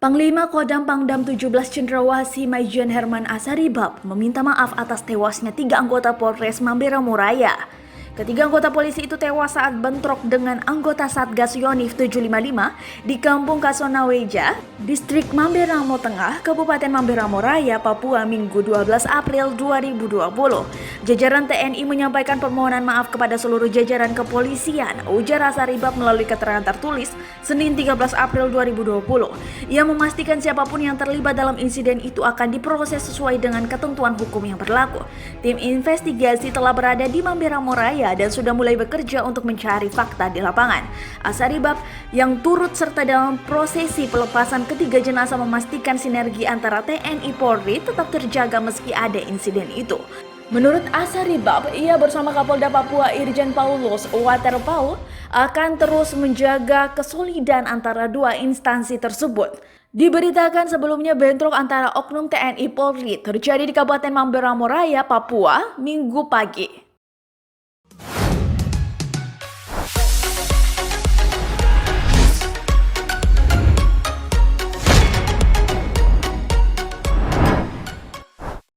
Panglima Kodam Pangdam 17 Cendrawasih Maijen Herman Asaribab meminta maaf atas tewasnya 3 anggota Polres Mamberamo Raya. Ketiga anggota polisi itu tewas saat bentrok dengan anggota Satgas Yonif 755 di Kampung Kasonaweja, Distrik Mamberamo Tengah, Kabupaten Mamberamo Raya, Papua, Minggu 12 April 2020. Jajaran TNI menyampaikan permohonan maaf kepada seluruh jajaran kepolisian, ujar Asaribab melalui keterangan tertulis Senin 13 April 2020. Ia memastikan siapapun yang terlibat dalam insiden itu akan diproses sesuai dengan ketentuan hukum yang berlaku. Tim investigasi telah berada di Mamberamo Raya dan sudah mulai bekerja untuk mencari fakta di lapangan. Asaribab yang turut serta dalam prosesi pelepasan ketiga jenazah memastikan sinergi antara TNI Polri tetap terjaga meski ada insiden itu. Menurut Asaribab, ia bersama Kapolda Papua Irjen Paulus Waterpau akan terus menjaga kesolidan antara dua instansi tersebut. Diberitakan sebelumnya bentrok antara oknum TNI Polri terjadi di Kabupaten Mamberamo Raya, Papua, Minggu pagi.